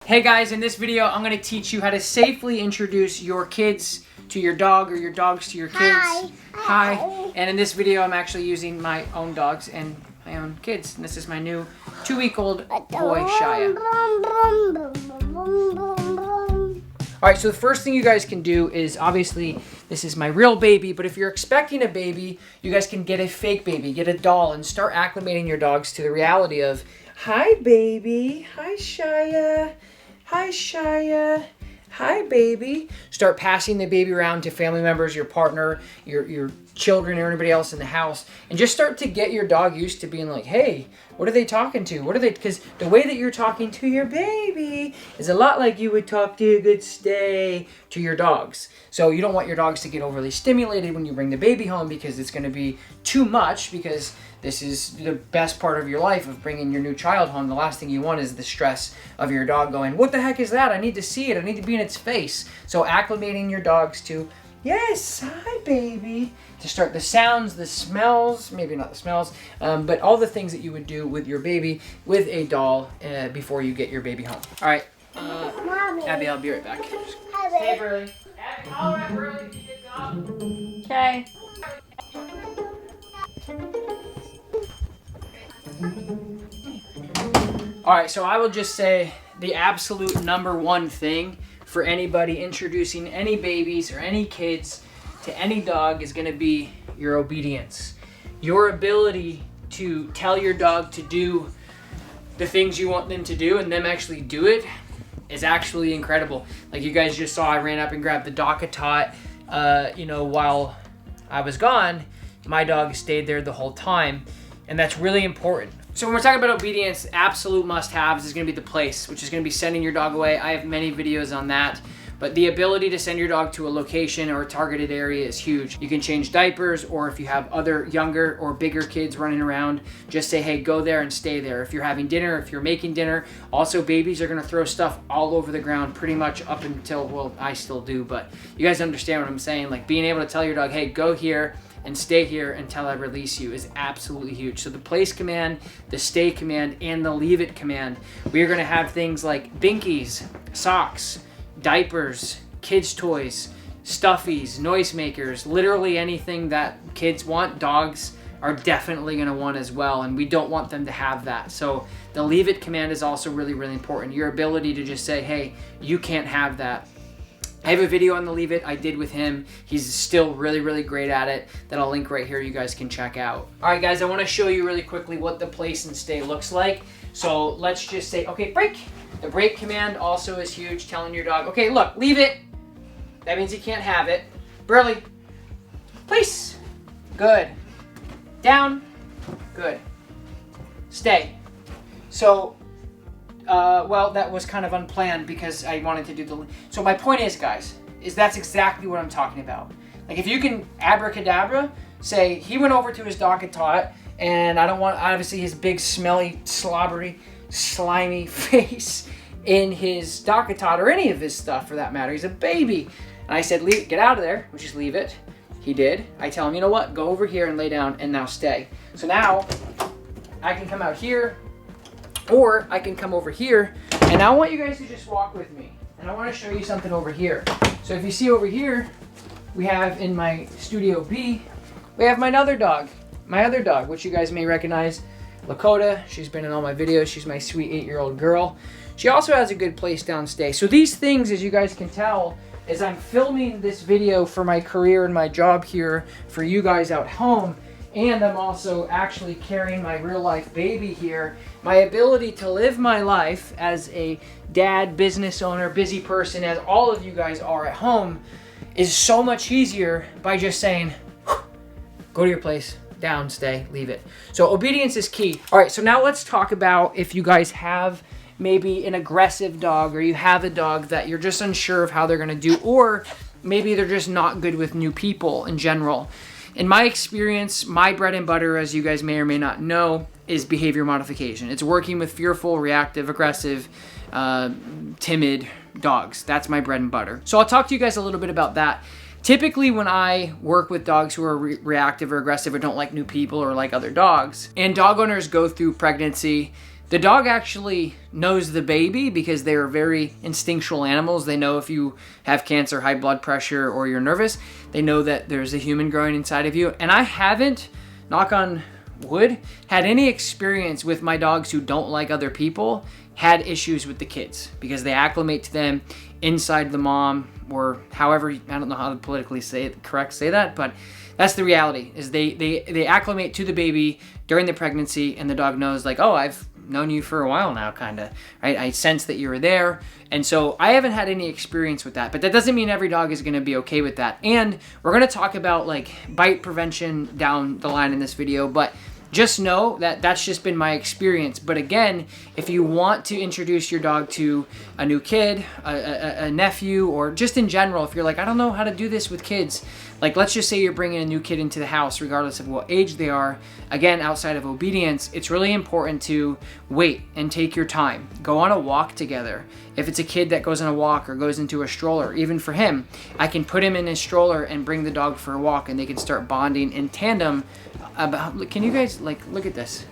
Hey guys, in this video I'm going to teach you how to safely introduce your kids to your dog or your dogs to your kids. Hi. And in this video I'm actually using my own dogs and my own kids. And this is my new 2-week-old boy, Shia. Alright, so the first thing you guys can do is, obviously, this is my real baby, but if you're expecting a baby, you guys can get a fake baby, get a doll, and start acclimating your dogs to the reality of, hi baby, hi Shia, hi Shia, hi baby. Start passing the baby around to family members, your partner, your children, or anybody else in the house, and just start to get your dog used to being like, hey, what are they talking to? What are they? Because the way that you're talking to your baby is a lot like you would talk to a good stay to your dogs. So you don't want your dogs to get overly stimulated when you bring the baby home, because it's going to be too much, because this is the best part of your life of bringing your new child home. The last thing you want is the stress of your dog going, what the heck is that? I need to see it. I need to be in its face. So acclimating your dogs to, yes, hi baby, to start the sounds, the smells, maybe not the smells, but all the things that you would do with your baby with a doll before you get your baby home. All right, Abby, I'll be right back. Hey, Burley. Abby, all right, Burley, good job. Okay. All right, so I will just say the absolute #1 thing for anybody introducing any babies or any kids to any dog is going to be your obedience. Your ability to tell your dog to do the things you want them to do and them actually do it is actually incredible. Like you guys just saw, I ran up and grabbed the Dock-A-Tot, while I was gone. My dog stayed there the whole time, and that's really important. So when we're talking about obedience, absolute must-haves is going to be the place, which is going to be sending your dog away. I have many videos on that. But the ability to send your dog to a location or a targeted area is huge. You can change diapers, or if you have other younger or bigger kids running around, just say, hey, go there and stay there. If you're having dinner, if you're making dinner. Also, babies are going to throw stuff all over the ground pretty much up until, well, I still do, but you guys understand what I'm saying. Like being able to tell your dog, hey, go here and stay here until I release you is absolutely huge. So the place command, the stay command, and the leave it command. We are going to have things like binkies, socks, diapers, kids' toys, stuffies, noisemakers, literally anything that kids want, dogs are definitely going to want as well, and we don't want them to have that. So the leave it command is also really, really important. Your ability to just say, hey, you can't have that. I have a video on the leave it I did with him. He's still really, really great at it that I'll link right here you guys can check out. All right, guys, I want to show you really quickly what the place and stay looks like. So let's just say, okay, break. The break command also is huge, telling your dog, okay, look, leave it. That means he can't have it. Burley, place. Good. Down. Good. Stay. So, well, that was kind of unplanned because I wanted to do the... So my point is, guys, is that's exactly what I'm talking about. Like if you can abracadabra, say he went over to his Dock-A-Tot, and I don't want, obviously, his big, smelly, slobbery, slimy face in his Dock-A-Tot or any of his stuff for that matter. He's a baby. And I said, leave it, get out of there, which is leave it. He did. I tell him, you know what, go over here and lay down and now stay. So now I can come out here, or I can come over here, and I want you guys to just walk with me. And I want to show you something over here. So if you see over here, we have in my Studio B, we have my other dog, which you guys may recognize, Lakota. She's been in all my videos. She's my sweet 8-year-old girl. She also has a good place downstay. So these things, as you guys can tell, as I'm filming this video for my career and my job here for you guys out home, and I'm also actually carrying my real life baby here, my ability to live my life as a dad, business owner, busy person, as all of you guys are at home, is so much easier by just saying, go to your place, down, stay, leave it. So obedience is key. All right, so now let's talk about if you guys have maybe an aggressive dog, or you have a dog that you're just unsure of how they're gonna do, or maybe they're just not good with new people in general. In my experience, my bread and butter, as you guys may or may not know, is behavior modification. It's working with fearful, reactive, aggressive, timid dogs. That's my bread and butter. So I'll talk to you guys a little bit about that. Typically when I work with dogs who are reactive or aggressive or don't like new people or like other dogs, and dog owners go through pregnancy, The dog actually knows the baby because they are very instinctual animals. They know if you have cancer, high blood pressure, or you're nervous. They know that there's a human growing inside of you. And I haven't, knock on wood, had any experience with my dogs who don't like other people had issues with the kids because they acclimate to them inside the mom, or however, I don't know how to politically say that, but that's the reality, is they acclimate to the baby during the pregnancy, and the dog knows, like, oh, I've known you for a while now, kind of, right? I sense that you were there. And so I haven't had any experience with that, but that doesn't mean every dog is going to be okay with that. And we're going to talk about like bite prevention down the line in this video, but just know that that's just been my experience. But again, if you want to introduce your dog to a new kid, a nephew, or just in general, if you're like, I don't know how to do this with kids, like let's just say you're bringing a new kid into the house, regardless of what age they are, again, outside of obedience, it's really important to wait and take your time. Go on a walk together. If it's a kid that goes on a walk or goes into a stroller, even for him, I can put him in his stroller and bring the dog for a walk, and they can start bonding in tandem. Can you guys, like, look at this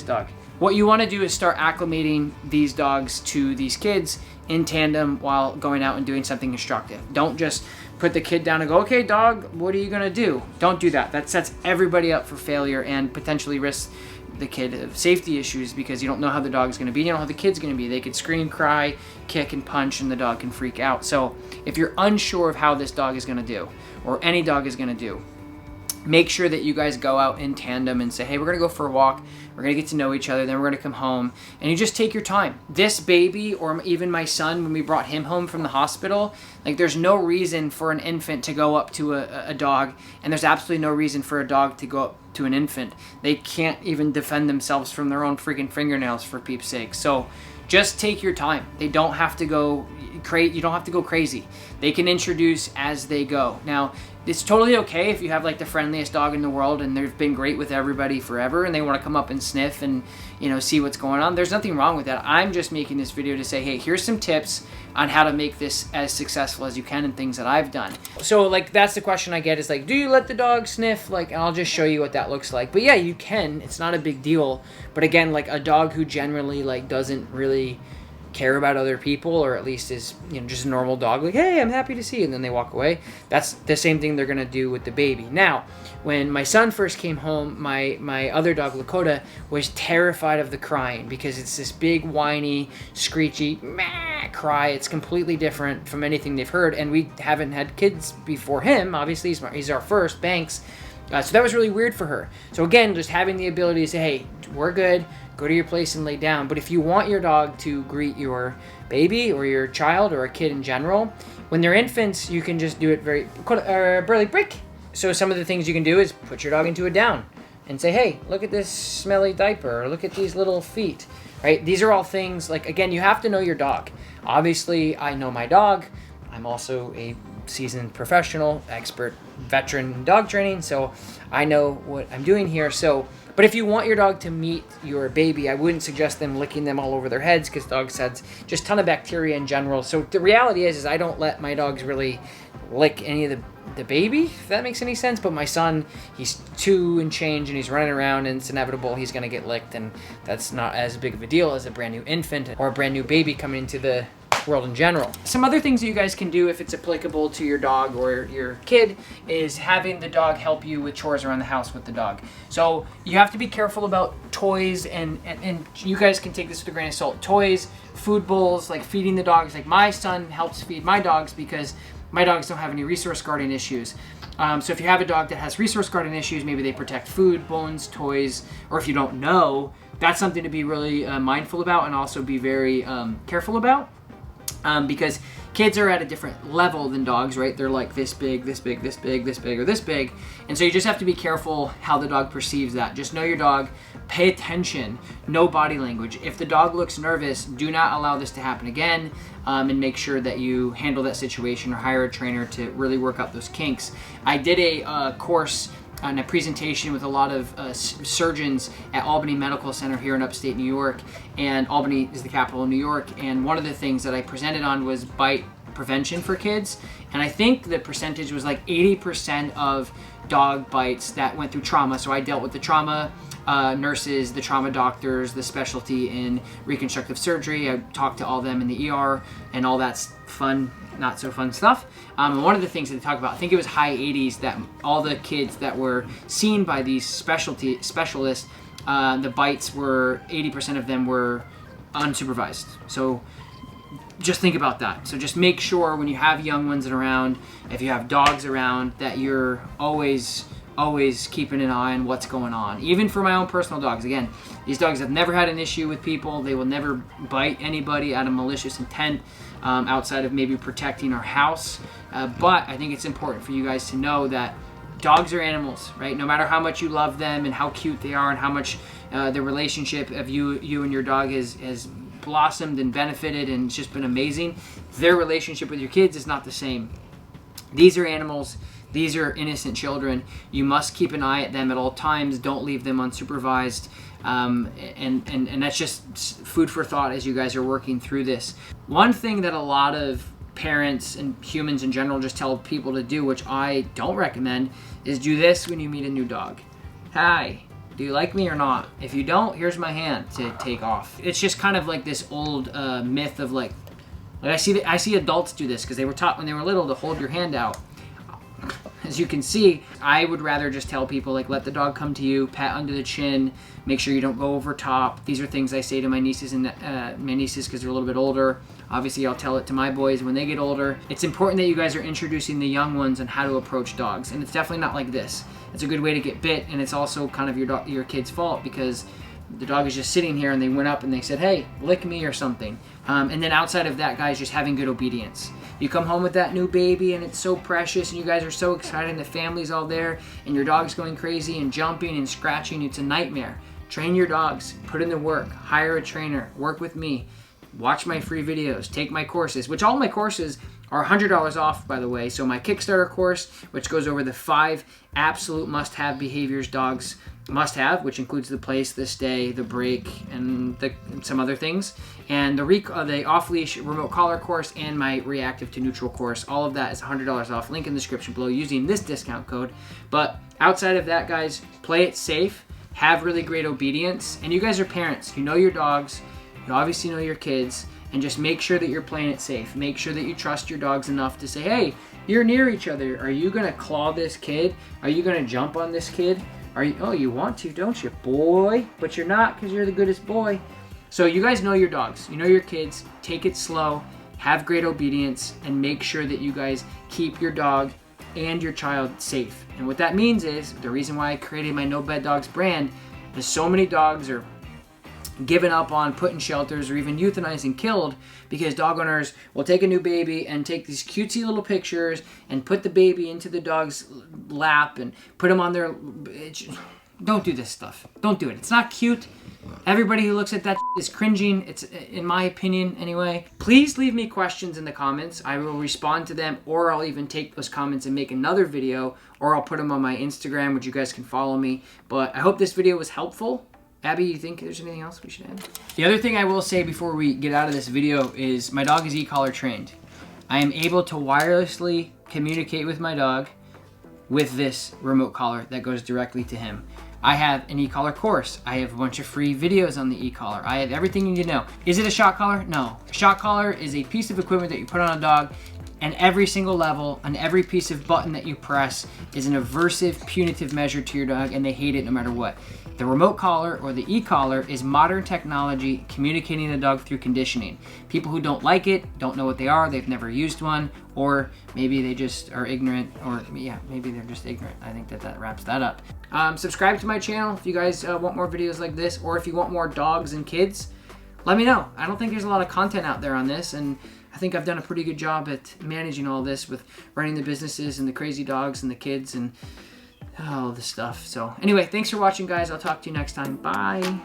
dog. What you want to do is start acclimating these dogs to these kids in tandem while going out and doing something instructive. Don't just put the kid down and go, okay, dog, what are you going to do? Don't do that. That sets everybody up for failure and potentially risks the kid of safety issues, because you don't know how the dog's going to be. You don't know how the kid's going to be. They could scream, cry, kick, and punch, and the dog can freak out. So if you're unsure of how this dog is going to do, or any dog is going to do, make sure that you guys go out in tandem and say, hey, we're going to go for a walk. We're going to get to know each other. Then we're going to come home. And you just take your time. This baby, or even my son, when we brought him home from the hospital, like there's no reason for an infant to go up to a dog. And there's absolutely no reason for a dog to go up to an infant. They can't even defend themselves from their own freaking fingernails, for peeps sake. So just take your time. They don't have to go you don't have to go crazy. They can introduce as they go. Now, it's totally okay if you have like the friendliest dog in the world and they've been great with everybody forever and they want to come up and sniff and, you know, see what's going on. There's nothing wrong with that. I'm just making this video to say, hey, here's some tips on how to make this as successful as you can and things that I've done. So like that's the question I get, is like, do you let the dog sniff? Like, I'll just show you what that looks like. But yeah, you can. It's not a big deal. But again, like a dog who generally like doesn't really care about other people, or at least is, you know, just a normal dog, like, hey, I'm happy to see you, and then they walk away, that's the same thing they're gonna do with the baby. Now, when my son first came home, my other dog, Lakota, was terrified of the crying, because it's this big whiny screechy meh cry. It's completely different from anything they've heard, and we haven't had kids before him. Obviously he's our first, Banks. So that was really weird for her. So again, just having the ability to say, hey, we're good, go to your place and lay down. But if you want your dog to greet your baby or your child or a kid in general, when they're infants, you can just do it very burly brick. So some of the things you can do is put your dog into a down and say, hey, look at this smelly diaper, or look at these little feet, right? These are all things, like, again, you have to know your dog. Obviously, I know my dog. I'm also a seasoned professional, expert, veteran dog training, so I know what I'm doing here. So, but if you want your dog to meet your baby, I wouldn't suggest them licking them all over their heads, because dogs have just a ton of bacteria in general. So the reality is I don't let my dogs really lick any of the baby, if that makes any sense. But my son, he's 2 and change, and he's running around, and it's inevitable he's going to get licked, and that's not as big of a deal as a brand new infant or a brand new baby coming into the world in general. Some other things that you guys can do if it's applicable to your dog or your kid is having the dog help you with chores around the house with the dog. So you have to be careful about toys, and you guys can take this with a grain of salt. Toys, food bowls, like feeding the dogs. Like my son helps feed my dogs because my dogs don't have any resource guarding issues. So if you have a dog that has resource guarding issues, maybe they protect food, bones, toys, or if you don't know, that's something to be really mindful about and also be very careful about. Because kids are at a different level than dogs, right? They're like this big, this big, this big, this big, or this big. And so you just have to be careful how the dog perceives that. Just know your dog, pay attention, know body language. If the dog looks nervous, do not allow this to happen again, and make sure that you handle that situation or hire a trainer to really work out those kinks. I did a course and a presentation with a lot of surgeons at Albany Medical Center here in upstate New York, and Albany is the capital of New York, and one of the things that I presented on was bite prevention for kids, and I think the percentage was like 80% of dog bites that went through trauma. So I dealt with the trauma nurses, the trauma doctors, the specialty in reconstructive surgery. I talked to all of them in the ER and all that's fun, not so fun stuff. And one of the things that they talk about, I think it was high 80s, that all the kids that were seen by these specialists, the bites were 80% of them were unsupervised. So just think about that. So just make sure when you have young ones around, if you have dogs around, that you're always keeping an eye on what's going on. Even for my own personal dogs. Again, these dogs have never had an issue with people. They will never bite anybody out of malicious intent, outside of maybe protecting our house. But I think it's important for you guys to know that dogs are animals, right? No matter how much you love them and how cute they are and how much the relationship of you and your dog has blossomed and benefited and it's just been amazing, their relationship with your kids is not the same. These are animals. These are innocent children. You must keep an eye at them at all times. Don't leave them unsupervised. And that's just food for thought as you guys are working through this. One thing that a lot of parents and humans in general just tell people to do, which I don't recommend, is do this when you meet a new dog. Hi, do you like me or not? If you don't, here's my hand to take off. It's just kind of like this old myth of like I see adults do this because they were taught when they were little to hold your hand out. As you can see, I would rather just tell people, like, let the dog come to you, pat under the chin, make sure you don't go over top. These are things I say to my nieces and my nieces because they're a little bit older. Obviously, I'll tell it to my boys when they get older. It's important that you guys are introducing the young ones on how to approach dogs, and it's definitely not like this. It's a good way to get bit, and it's also kind of your kid's fault because the dog is just sitting here and they went up and they said, hey, lick me or something. And then outside of that, guys, just having good obedience. You come home with that new baby and it's so precious and you guys are so excited and the family's all there and your dog's going crazy and jumping and scratching. It's a nightmare. Train your dogs. Put in the work. Hire a trainer. Work with me. Watch my free videos. Take my courses, which all my courses are $100 off, by the way. So my Kickstarter course, which goes over the 5 absolute must-have behaviors dogs must have, which includes the place, the stay, the break, and some other things, and the off-leash remote collar course and my reactive to neutral course. All of that is $100 off. Link in the description below using this discount code. But outside of that, guys, play it safe, have really great obedience, and you guys are parents. You know your dogs, you obviously know your kids, and just make sure that you're playing it safe. Make sure that you trust your dogs enough to say, hey, you're near each other. Are you gonna claw this kid? Are you gonna jump on this kid? Oh, you want to, don't you, boy? But you're not because you're the goodest boy. So you guys know your dogs. You know your kids. Take it slow. Have great obedience. And make sure that you guys keep your dog and your child safe. And what that means is, the reason why I created my No Bed Dogs brand is so many dogs are given up on, put in shelters, or even euthanized and killed because dog owners will take a new baby and take these cutesy little pictures and put the baby into the dog's lap and put them on their... Don't do this stuff. Don't do it. It's not cute. Everybody who looks at that is cringing. It's, in my opinion, anyway. Please leave me questions in the comments. I will respond to them, or I'll even take those comments and make another video, or I'll put them on my Instagram, which you guys can follow me. But I hope this video was helpful. Abby, you think there's anything else we should add? The other thing I will say before we get out of this video is my dog is e-collar trained. I am able to wirelessly communicate with my dog with this remote collar that goes directly to him. I have an e-collar course. I have a bunch of free videos on the e-collar. I have everything you need to know. Is it a shock collar? No. A shock collar is a piece of equipment that you put on a dog, and every single level and every piece of button that you press is an aversive, punitive measure to your dog, and they hate it no matter what. The remote collar, or the e-collar, is modern technology communicating the dog through conditioning. People who don't like it, don't know what they are, they've never used one, or maybe they just are ignorant, or yeah, maybe they're just ignorant. I think that wraps that up. Subscribe to my channel if you guys want more videos like this, or if you want more dogs and kids, let me know. I don't think there's a lot of content out there on this, and I think I've done a pretty good job at managing all this with running the businesses and the crazy dogs and the kids and all this stuff. So anyway, thanks for watching, guys. I'll talk to you next time. Bye.